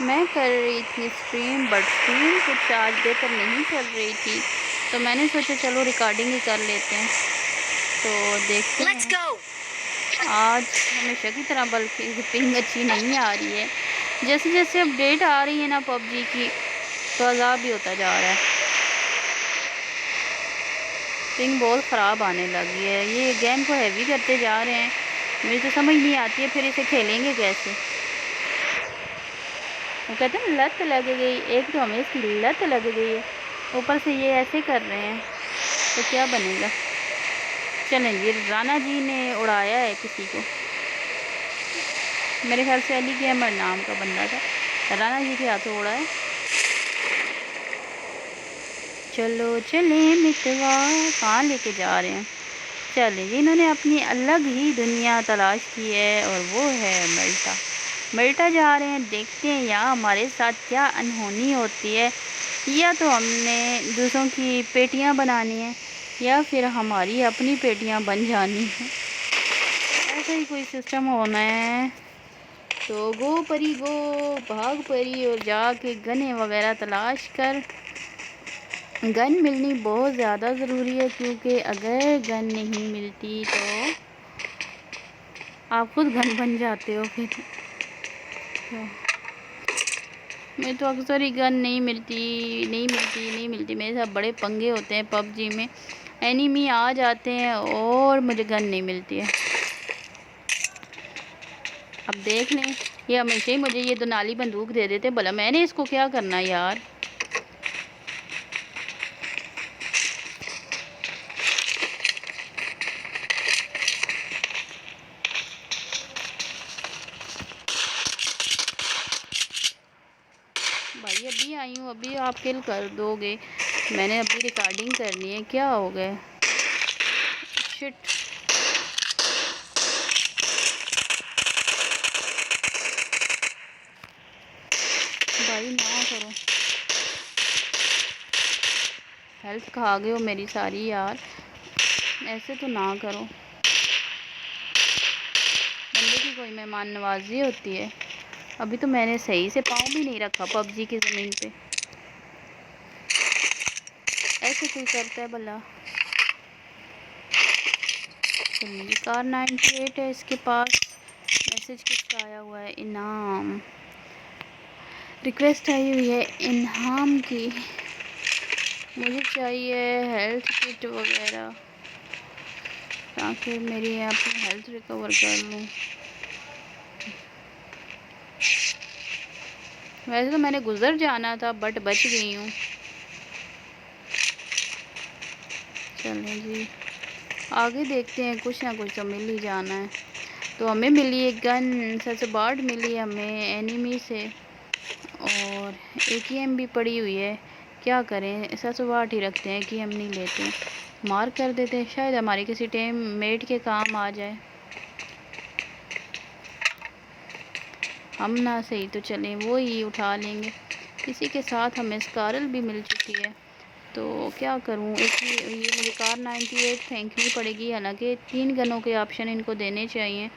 मैं कर रही थी स्ट्रीम, बट स्ट्रीम कुछ आज बेहतर नहीं चल रही थी, तो मैंने सोचा चलो रिकॉर्डिंग ही कर लेते हैं। तो देखते हैं आज हमेशा की तरह, बल्कि पिंग अच्छी नहीं आ रही है। जैसे जैसे अपडेट आ रही है ना पबजी की, तो अज़ाब भी होता जा रहा है। पिंग बहुत ख़राब आने लगी है। ये गेम को हैवी करते जा रहे हैं, मुझे तो समझ नहीं आती है फिर इसे खेलेंगे कैसे। वो कहते हैं लत लग गई, एक तो हमें इसकी लत लग गई है, ऊपर से ये ऐसे कर रहे हैं, तो क्या बनेगा। चलें जी, राना जी ने उड़ाया है किसी को, मेरे ख्याल से अली गेमर नाम का बंदा था, राना जी के हाथों उड़ा है। चलो चले मितवा, कहाँ लेके जा रहे हैं। चले जी, इन्होंने अपनी अलग ही दुनिया तलाश की है और वो है मल्टा। मल्टा जा रहे हैं, देखते हैं यहाँ हमारे साथ क्या अनहोनी होती है, या तो हमने दूसरों की पेटियाँ बनानी है या फिर हमारी अपनी पेटियाँ बन जानी है, ऐसा ही कोई सिस्टम होना है। तो गो परी गो, भाग परी और जाके गने वगैरह तलाश कर। गन मिलनी बहुत ज़्यादा ज़रूरी है, क्योंकि अगर गन नहीं मिलती तो आप खुद गन बन जाते हो फिर। तो मैं तो अक्सर ही गन नहीं मिलती मेरे साथ बड़े पंगे होते हैं पबजी में। एनिमी आ जाते हैं और मुझे गन नहीं मिलती है। अब देख लें, ये हमेशा ही मुझे ये दुनाली बंदूक दे देते, भला मैंने इसको क्या करना यार। भाई अभी आई हूँ, अभी आप किल कर दोगे, मैंने अभी रिकॉर्डिंग करनी है, क्या हो गया। शिट, भाई ना करो, हेल्थ खा गए हो मेरी सारी यार, ऐसे तो ना करो। बंदे की कोई मेहमान नवाजी होती है। अभी तो मैंने सही से पाँव भी नहीं रखा पबजी की ज़मीन पे, ऐसे कोई करता है भला। चलिए, कार 98 है इसके पास। मैसेज किसका आया हुआ है, इनाम रिक्वेस्ट आई हुई है इनाम की। मुझे चाहिए हेल्थ किट वगैरह, ताकि मेरी अपनी हेल्थ रिकवर कर लूँ। वैसे तो मैंने गुज़र जाना था, बट बच गई हूँ। चलें जी, आगे देखते हैं, कुछ ना कुछ तो मिल ही जाना है। तो हमें मिली एक गन, सबसे बाढ़ मिली हमें एनिमी से, और AKM भी पड़ी हुई है। क्या करें, ससवाट ही रखते हैं कि हम नहीं लेते, मार कर देते हैं, शायद हमारे किसी टीम मेट के काम आ जाए। हम ना सही तो चलें वो ही उठा लेंगे। किसी के साथ हमें स्कारल भी मिल चुकी है, तो क्या करूं, एक ये मुझे कार 98 फेंकनी पड़ेगी। हालांकि 3 गनों के ऑप्शन इनको देने चाहिए,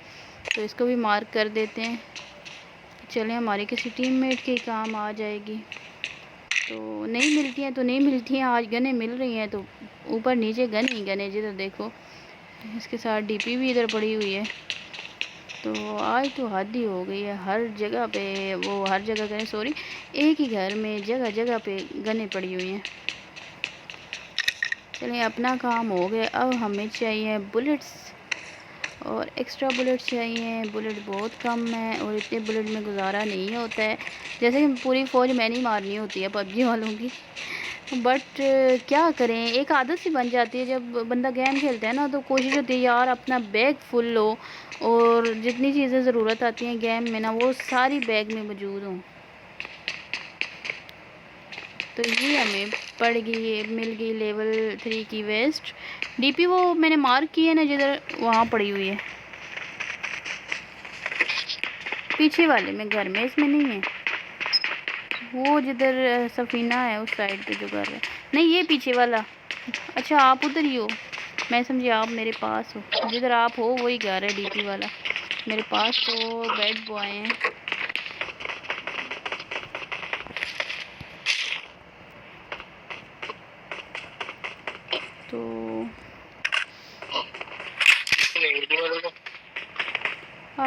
तो इसको भी मार्क कर देते हैं। चलें, हमारे किसी टीममेट के काम आ जाएगी। तो नहीं मिलती हैं तो नहीं मिलती हैं, आज गने मिल रही हैं तो ऊपर नीचे गन ही गने जिधर देखो। इसके साथ DP भी इधर पड़ी हुई है। तो आज तो हद ही हो गई है, हर जगह पे वो, हर जगह गने, सॉरी, एक ही घर में जगह जगह पे गने पड़ी हुई हैं। चलिए, अपना काम हो गया। अब हमें चाहिए बुलेट्स, और एक्स्ट्रा बुलेट चाहिए। बुलेट बहुत कम है और इतने बुलेट में गुजारा नहीं होता है। जैसे कि पूरी फ़ौज मैंने ही मारनी होती है पबजी वालों की, बट क्या करें, एक आदत सी बन जाती है। जब बंदा गेम खेलता है ना, तो कोशिश होती है यार अपना बैग फुल हो, और जितनी चीज़ें ज़रूरत आती हैं गेम में ना, वो सारी बैग में मौजूद हों। तो ये हमें पड़ गई, मिल गई लेवल 3 की वेस्ट। DP वो मैंने मार्क की है ना जिधर, वहाँ पड़ी हुई है, पीछे वाले में घर में, इसमें नहीं है। वो जिधर सफीना है उस साइड पे जो घर है, नहीं ये पीछे वाला। अच्छा, आप उधर ही हो, मैं समझी आप मेरे पास हो। जिधर आप हो वही घर है DP वाला। मेरे पास तो बैड बॉय हैं।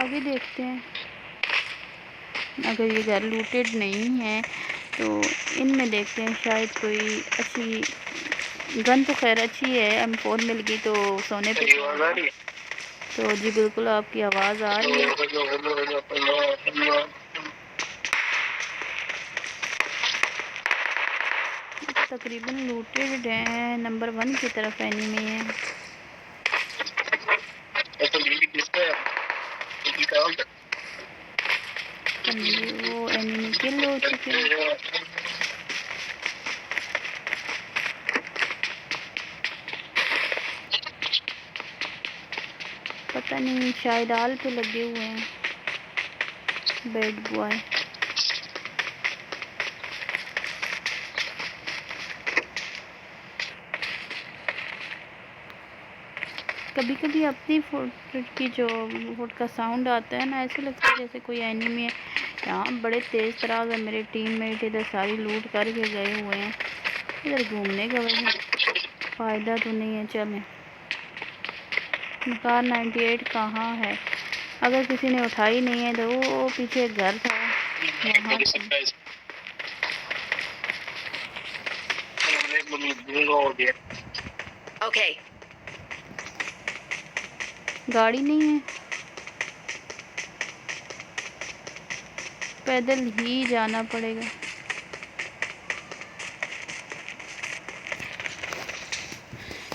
आगे देखते हैं। अगर ये घर लूटेड नहीं है तो इनमें देखते हैं, शायद कोई अच्छी गन, तो खैर अच्छी है, M4 मिल गई तो सोने पे। तो जी बिल्कुल आपकी आवाज़ आ रही है। तकरीबन लूटेड है, नंबर 1 की तरफ एनिमी है। वो एनिमी किल हो चुके हैं। पता नहीं, शायद आल पे लगे हुए हैं बैड बॉय। कभी कभी अपनी फुट की जो फुट का साउंड आता है ना, ऐसे लगता है जैसे कोई एनिमी है। यहाँ बड़े तेज़ तराज है मेरे टीममेट, इधर सारी लूट करके गए हुए हैं। इधर घूमने का वजह फ़ायदा तो नहीं है। चलें, कार 98 कहाँ है? अगर किसी ने उठाई नहीं है तो वो पीछे एक घर था वहाँ ओके। गाड़ी नहीं है, पैदल ही जाना पड़ेगा।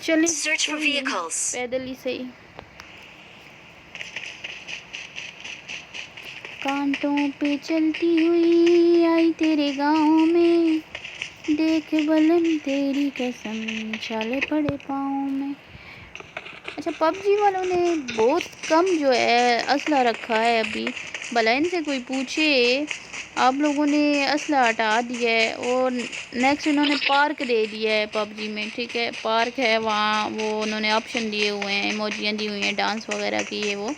चलिए पैदल ही सही। कांटों पे चलती हुई आई तेरे गाँव में, देख बलम तेरी कसम छाले पड़े पाँव में। अच्छा, पबजी वालों ने बहुत कम जो है असला रखा है अभी। भला इनसे कोई पूछे, आप लोगों ने असला हटा दिया है और नेक्स्ट इन्होंने पार्क दे दिया है पबजी में। ठीक है, पार्क है वहाँ, वो उन्होंने ऑप्शन दिए हुए हैं, इमोजियाँ दी हुई हैं डांस वगैरह की है वो।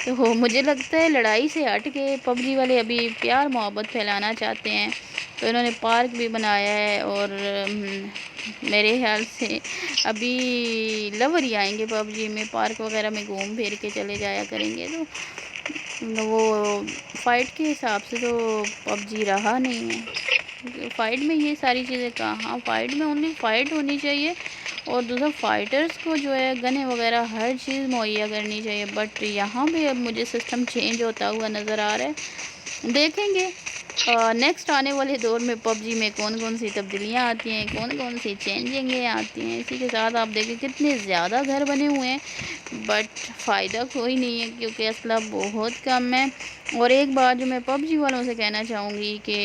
तो मुझे लगता है लड़ाई से हट के पबजी वाले अभी प्यार मोहब्बत फैलाना चाहते हैं, तो इन्होंने पार्क भी बनाया है। और मेरे ख्याल से अभी लवर ही आएंगे पबजी में, पार्क वगैरह में घूम फिर के चले जाया करेंगे। तो वो फ़ाइट के हिसाब से तो पबजी रहा नहीं है। फ़ाइट में ये सारी चीज़ें कहाँ, फ़ाइट में ओनली फ़ाइट होनी चाहिए और दूसरा फ़ाइटर्स को जो है गने वगैरह हर चीज़ मुहैया करनी चाहिए। बट यहाँ पे अब मुझे सिस्टम चेंज होता हुआ नज़र आ रहा है। देखेंगे नेक्स्ट आने वाले दौर में पबजी में कौन कौन सी तब्दीलियाँ आती हैं, कौन कौन सी चेंजिंगें आती हैं। इसी के साथ आप देखें कितने ज़्यादा घर बने हुए हैं, बट फ़ायदा कोई नहीं है क्योंकि असला बहुत कम है। और एक बात जो मैं पबजी वालों से कहना चाहूँगी कि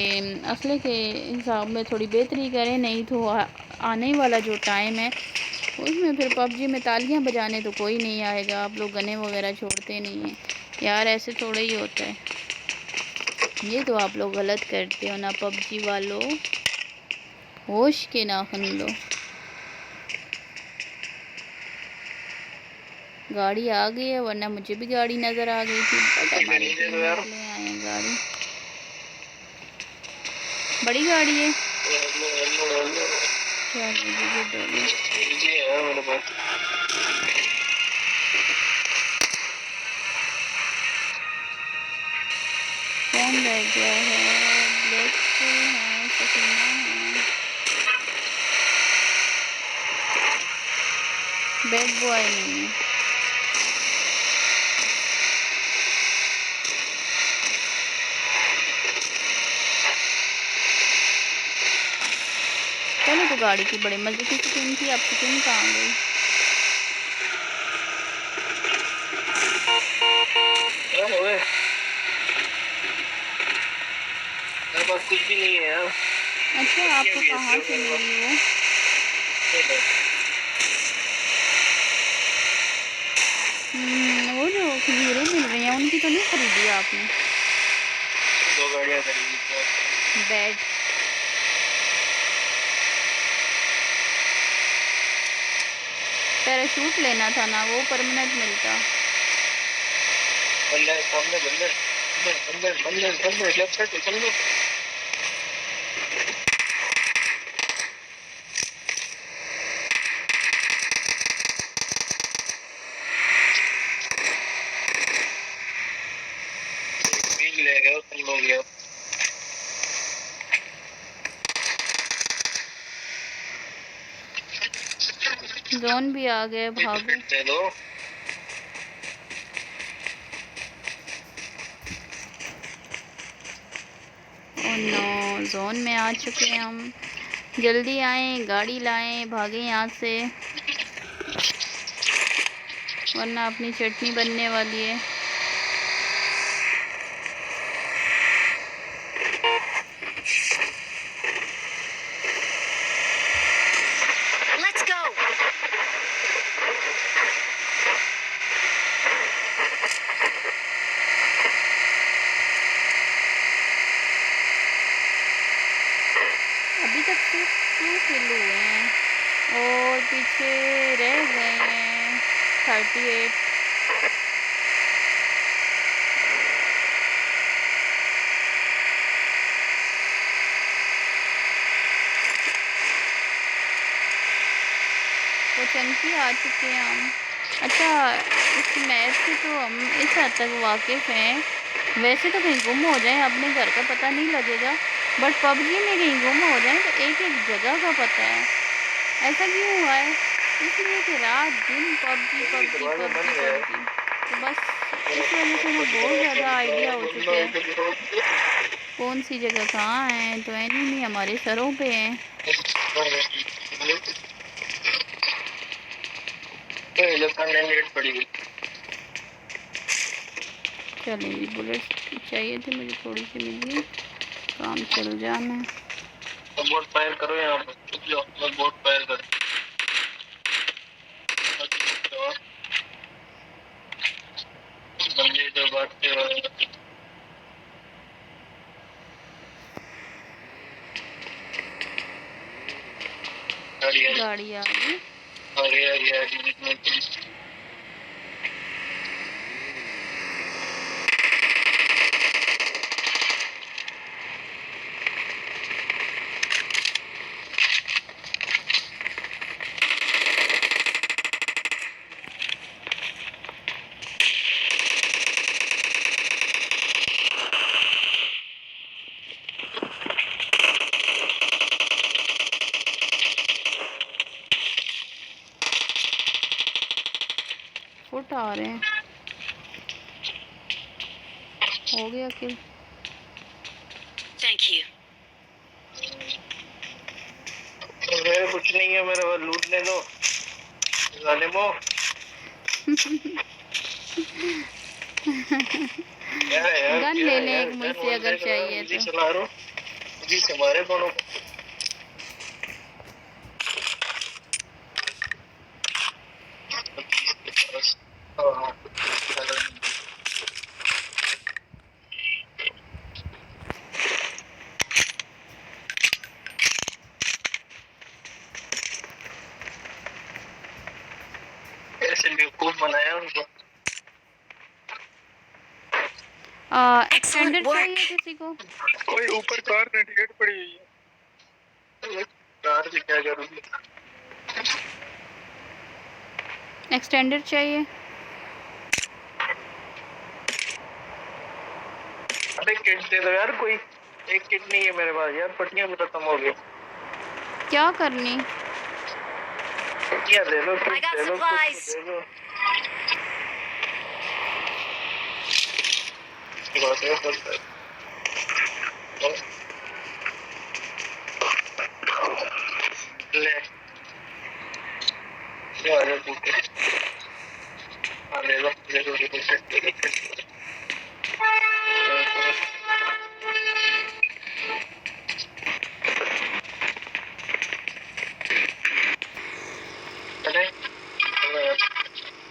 असले के हिसाब में थोड़ी बेहतरी करें, नहीं तो आने वाला जो टाइम है उसमें फिर पबजी में तालियां बजाने तो कोई नहीं आएगा। आप लोग गने वगैरह छोड़ते नहीं हैं यार, ऐसे थोड़ा ही होता है। ये तो आप लोग गलत करते हो ना पबजी वालों, होश के नाखून लो। गाड़ी आ गई है, वरना मुझे भी गाड़ी नज़र आ गई थी। बट हमारे ले आए गाड़ी, बड़ी गाड़ी है। कौन रह गया है? ब्लैक है, सकीना है, बैड बॉय नहीं है। पहले तो गाड़ी की बड़े मजे की स्किन थी, अब स्किन कहाँ गई? मेरे पास कुछ भी नहीं है यार। अच्छा, आपको कहाँ से मिली वो? वो जो खजूरें मिल रही हैं उनकी तो नहीं खरीदी आपने? 2 गाड़ियाँ खरीदी। बैड पैराशूट लेना था ना, वो परमानेंट मिलता। बंदर सामने, बंदर बंदर बंदर बंदर लेफ्ट साइड चल लो। गया तुम हो गया। जोन भी आ गए, भागो। चलो ओह नो, जोन में आ चुके हैं हम। जल्दी आएं, गाड़ी लाएं, भागें यहाँ से, वरना अपनी चटनी बनने वाली है। अभी तक सिर्फ 2 किल हुए हैं और पीछे रह गए हैं 38। वो चंकी आ चुके हैं हम। अच्छा, इस मैप से तो हम इस हद तक वाकिफ़ हैं। वैसे तो कहीं गुम हो जाए अपने घर का पता नहीं लगेगा, बट पबजी में कहीं गुम हो जाए तो एक एक जगह का पता है। ऐसा क्यों हुआ है? इसलिए कि रात दिन पबजी पबजी पबजी पबजी, तो बस इस वजह से हमें बहुत ज़्यादा आइडिया हो चुका है कौन सी जगह कहाँ है। तो एनिमी हमारे सरों पे हैं। चलें जी, बुलेट चाहिए थी मुझे, थोड़ी सी मिल गई, काम चल जाना है। बोट फायर करो यहाँ पर, बोट फायर करो। बंदे जो बात के गाड़ी आ गई। फुट आ रहे हैं। हो गया किल। Thank you. मेरे कुछ नहीं है, मेरा लूट ले लो जालिमो। गन ले लें एक मुझसे अगर चाहिए तो। चला रहा हूँ जी से मारे दोनों। ऐसे बेवकूफ बनाया उनको। एक्सटेंडर चाहिए किसी को? कोई ऊपर कार नेट पड़ी हुई है, कार से क्या करूँगी? एक्सटेंडर चाहिए? अरे किट दे दो यार कोई। एक किट नहीं है मेरे पास यार, पट्टियां भी खत्म हो गई। क्या करनी? पट्टियां दे लो, किट दे लो, कुछ दे दो। ले आ जाओ टूटे। हाँ ले लो ले लो ले लो।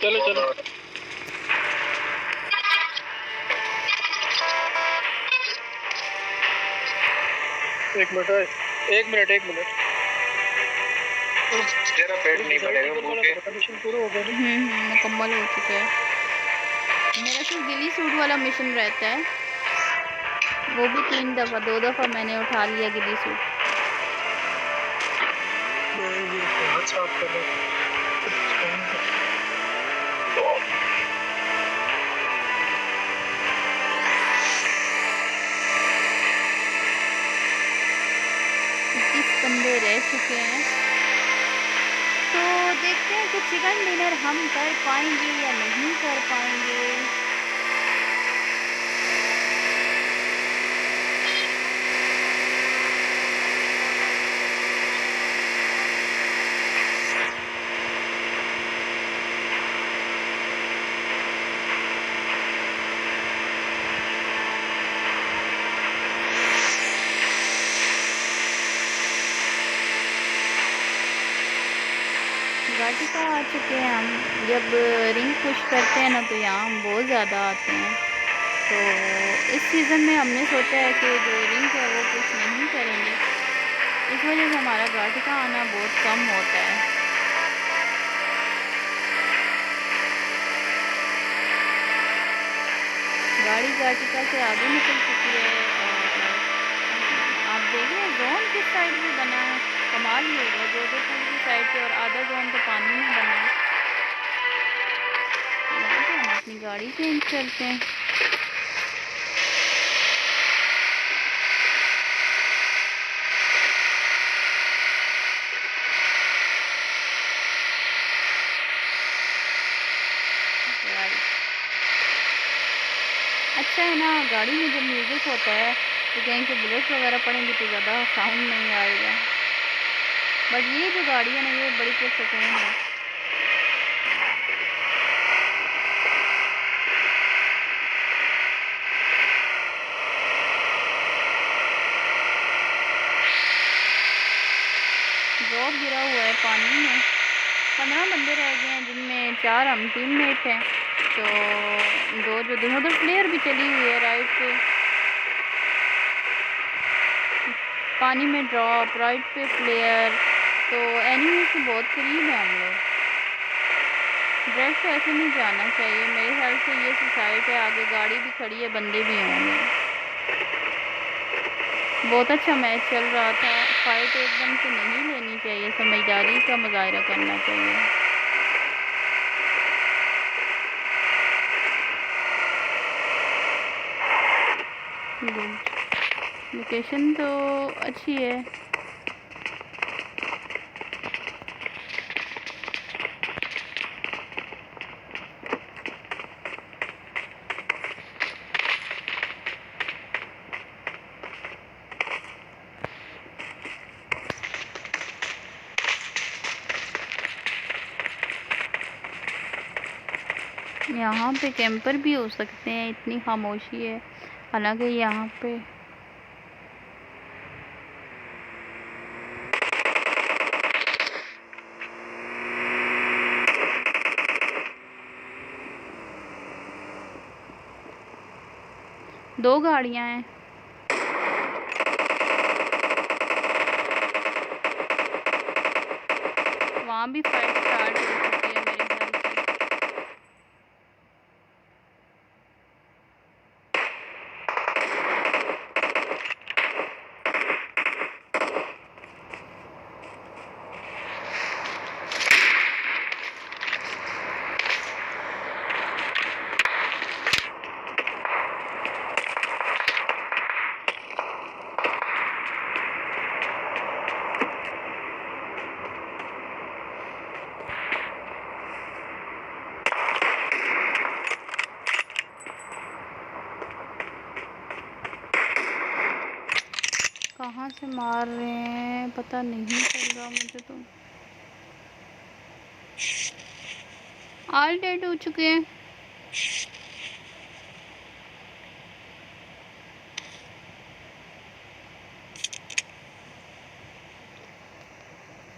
चलो चलो एक मिनट तेरा पेट नहीं भरेगा भूखे। मुकम्मल हो चुका है। मेरा सिर्फ गिली सूट वाला मिशन रहता है, वो भी 3 दफ़ा 2 दफ़ा मैंने उठा लिया गिली सूट। घंटे रह चुके हैं, तो देखते हैं कि चिकन डिनर हम कर पाएंगे या नहीं कर पाएंगे। घाटिका आ चुके हैं हम। जब रिंग पुश करते हैं ना तो यहाँ हम बहुत ज़्यादा आते हैं, तो इस सीज़न में हमने सोचा है कि जो रिंग है वो पुश नहीं करेंगे, इस वजह से हमारा घाटिका आना बहुत कम होता है। गाड़ी घाटिका से आगे निकल चुकी है और आप देखिए जोन किस साइड पे बना है, कमाल ही हो गया। जोधपुर की साइड पे और आधा जोन तो पानी में बना है। यहाँ पे हम अपनी गाड़ी चेंज करते हैं। अच्छा है ना, गाड़ी में जब म्यूज़िक होता है तो कहीं से बुलेट वगैरह पड़ेंगी तो ज़्यादा साउंड नहीं आएगा, बट ये जो गाड़ी है ना ये बड़ी पुरसकून है। ड्रॉप गिरा हुआ है पानी में, 15 बंदे रह गए हैं जिनमें 4 हम टीममेट हैं, तो दो जो दोनों उधर प्लेयर भी चली हुई है राइट पे। पानी में ड्रॉप, राइट पे प्लेयर, तो एनिमी से बहुत करीब है हम लोग। डायरेक्ट तो ऐसे नहीं जाना चाहिए, मेरे ख्याल से ये सुसाइड है, आगे गाड़ी भी खड़ी है, बंदे भी होंगे। बहुत अच्छा मैच चल रहा था, फाइट एकदम से नहीं लेनी चाहिए, समझदारी का मुजाहरा करना चाहिए। गुड, लोकेशन तो अच्छी है। यहाँ पे कैंपर भी हो सकते हैं, इतनी खामोशी है। हालांकि यहाँ पे दो गाड़ियाँ हैं। वहाँ भी फाइट स्टार्ट हो चुकी है मेरे ख्याल से। कहाँ से मार रहे हैं पता नहीं चल रहा मुझे तो। ऑल डेड हो चुके हैं।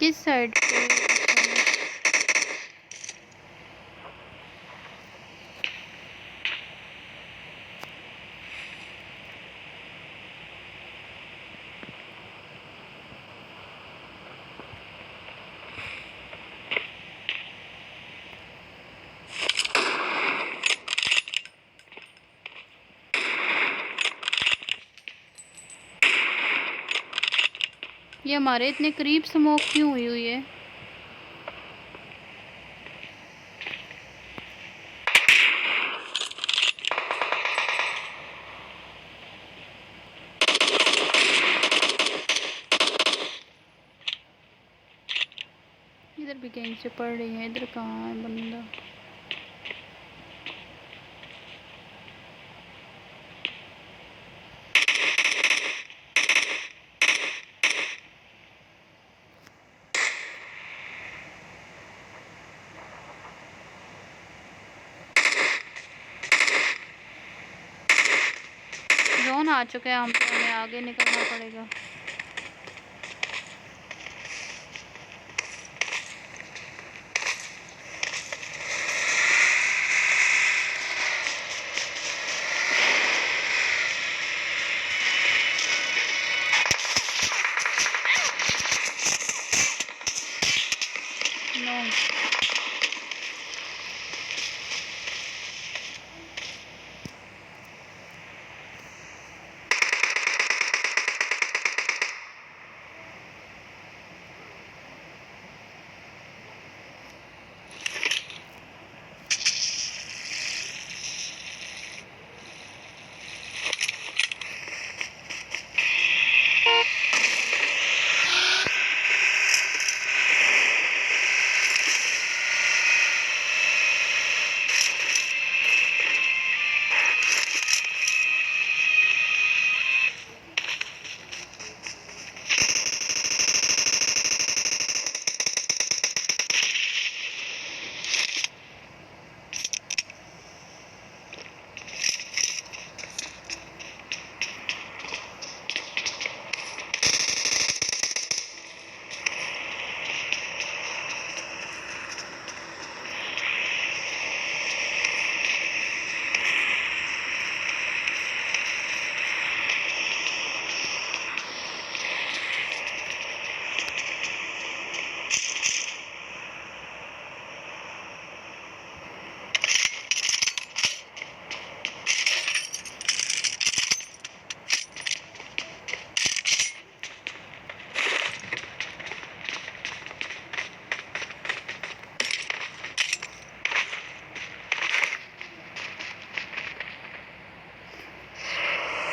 किस साइड पे? ये हमारे इतने करीब स्मोक क्यों हुई है? भी कहीं से पड़ रही है। इधर कहाँ है बंदा? जोन आ चुके हैं हम, तो हमें आगे निकलना पड़ेगा। नो,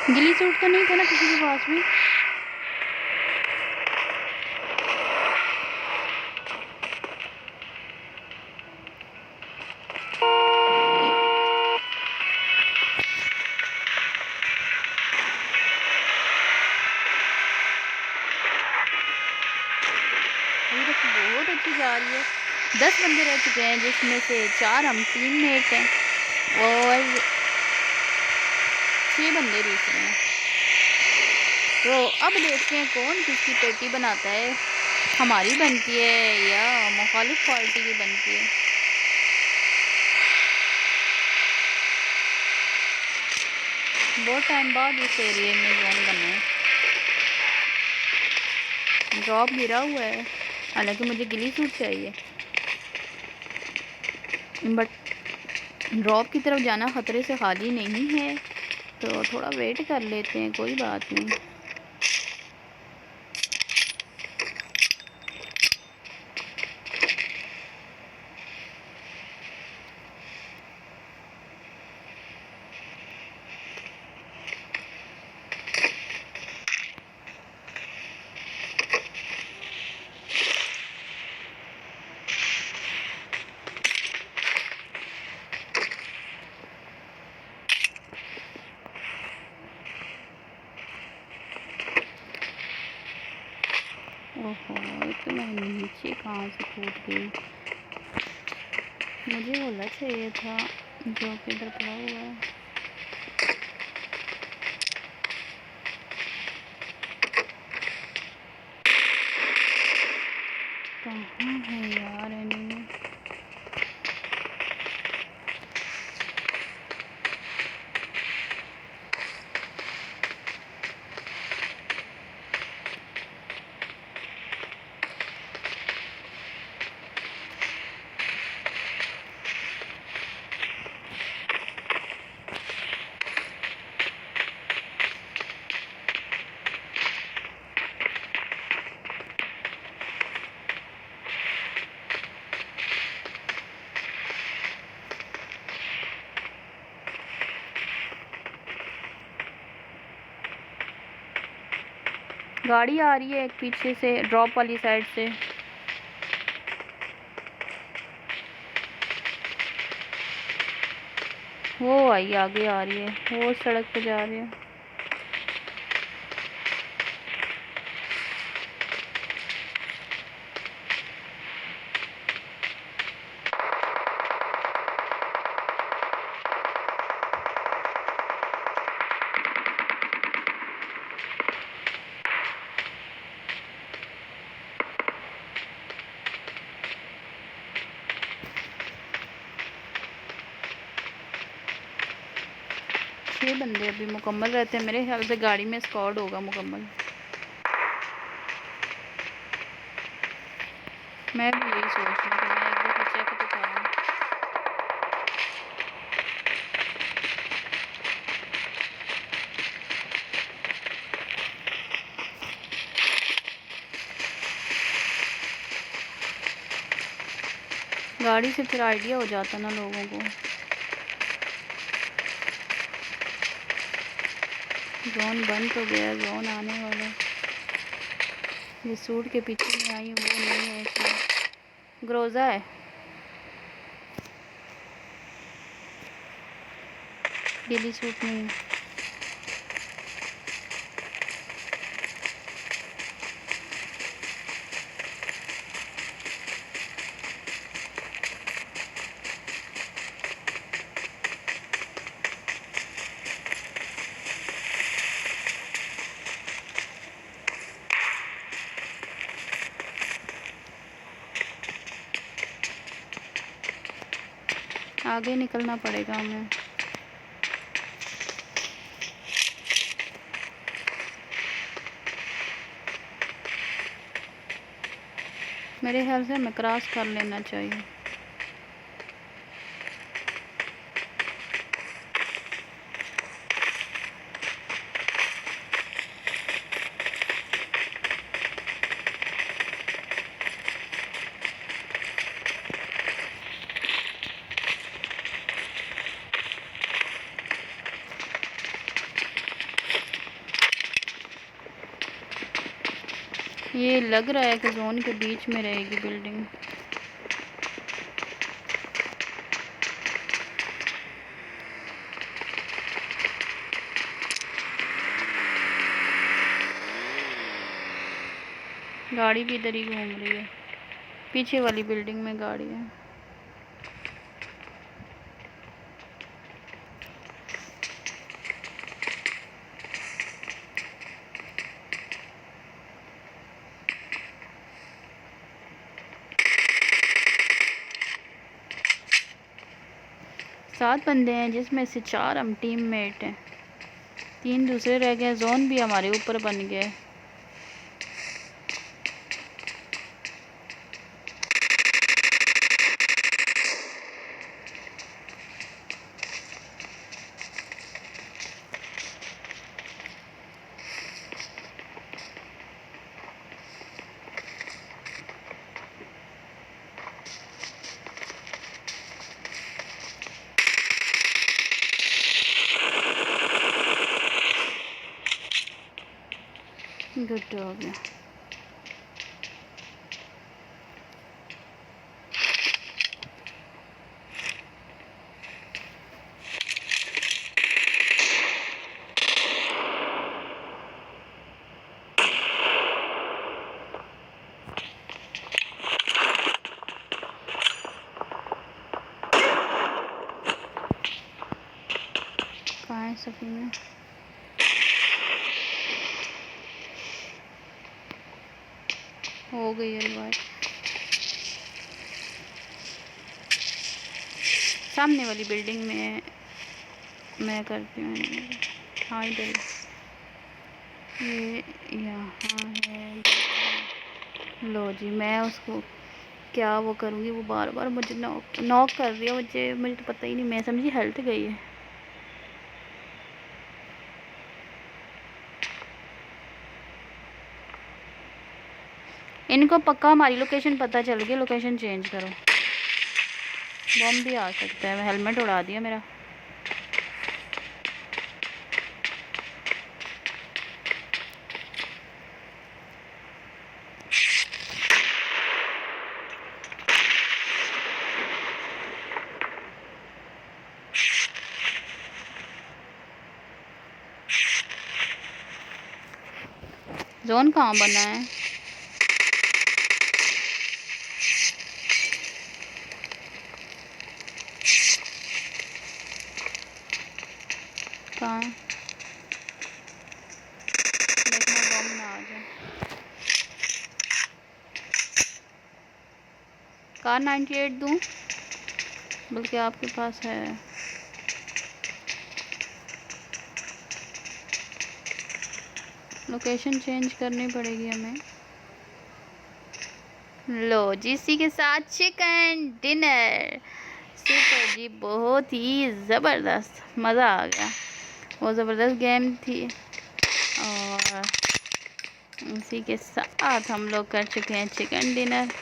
गिली सूट तो नहीं था ना किसी के पास भी? अभी तक बहुत अच्छी जा रही है। 10 बंदे रह चुके हैं, जिसमें से 4 हम टीममेट हैं और 6 बंदे दूसरे हैं। तो अब देखते हैं कौन किसकी पेटी बनाता है, हमारी बनती है या मुखालिफ पार्टी की बनती है। बहुत टाइम बाद इस एरिए में जोन बना है। ड्रॉप गिरा हुआ है, हालांकि मुझे गिली सूट चाहिए, बट ड्रॉप की तरफ जाना ख़तरे से खाली नहीं है, तो थोड़ा वेट कर लेते हैं, कोई बात नहीं। ओहो, इतना नीचे कहाँ से कूद गई? मुझे बोलना चाहिए था जो कि इधर पड़ा हुआ है। कहाँ है यार एनिमी? गाड़ी आ रही है एक पीछे से, ड्रॉप वाली साइड से। वो आई आगे आ रही है, वो सड़क पे जा रही है। छह बंदे अभी मुकम्मल रहते हैं मेरे ख्याल से, गाड़ी में स्क्वाड होगा मुकम्मल। मैं भी यही सोच रही हूँ कि मैं एक दफ़ा चेक तो करूँ। गाड़ी से फिर आइडिया हो जाता ना लोगों को। जोन बंद तो गया, जोन आने वाला। ये सूट के पीछे में आई हूँ, वो नहीं है इसमें। ग्रोजा है, डेली सूट नहीं है। आगे निकलना पड़ेगा हमें। मेरे ख्याल से हमें क्रॉस कर लेना चाहिए। ये लग रहा है कि जोन के बीच में रहेगी बिल्डिंग। गाड़ी भी इधर ही घूम रही है, पीछे वाली बिल्डिंग में गाड़ी है। सात बंदे हैं जिसमें से 4 हम टीम मेट हैं, 3 दूसरे रह गए। जोन भी हमारे ऊपर बन गया है। गुड हो गया। कहाँ है सफीना? हो गई है रिवाइव। सामने वाली बिल्डिंग में मैं करती हूँ। हाँ इधर ये यहाँ है। लो जी, मैं उसको क्या वो करूँगी, वो बार बार मुझे नॉक कर रही है। मुझे तो पता ही नहीं, मैं समझी हेल्थ गई है। इनको पक्का हमारी लोकेशन पता चल गई, लोकेशन चेंज करो। बम भी आ सकता है। हेलमेट उड़ा दिया मेरा। जोन कहाँ बना है? कहाँ? देखना बम ना आ जाए। कार 98 दूँ? बल्कि आपके पास है। लोकेशन चेंज करनी पड़ेगी हमें। लो जी, इसी के साथ चिकन डिनर। सुपर जी, बहुत ही ज़बरदस्त, मज़ा आ गया। बहुत ज़बरदस्त गेम थी और इसी के साथ हम लोग कर चुके हैं चिकन डिनर।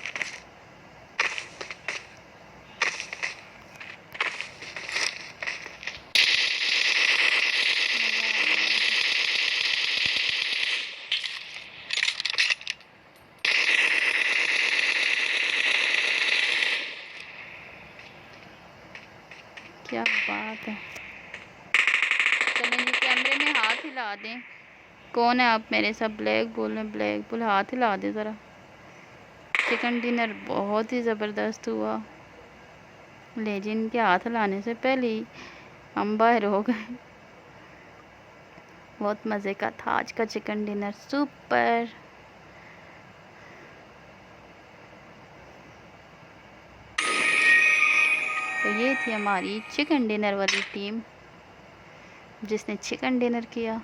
क्या बात है। चलें जी, कैमरे में हाथ हिला दें। कौन है आप मेरे साथ? ब्लैक बुल है, ब्लैक बुल, हाथ हिला दे ज़रा। चिकन डिनर बहुत ही ज़बरदस्त हुआ। लेकिन के हाथ हिलाने से पहले ही हम बाहर हो गए। बहुत मज़े का था आज का चिकन डिनर, सुपर। तो ये थी हमारी चिकन डिनर वाली टीम जिसने चिकन डिनर किया।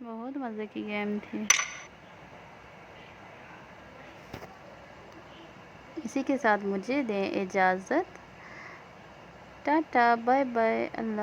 बहुत मज़े की गेम थी। इसी के साथ मुझे दें इजाज़त। टाटा, बाय बाय, अल्लाह।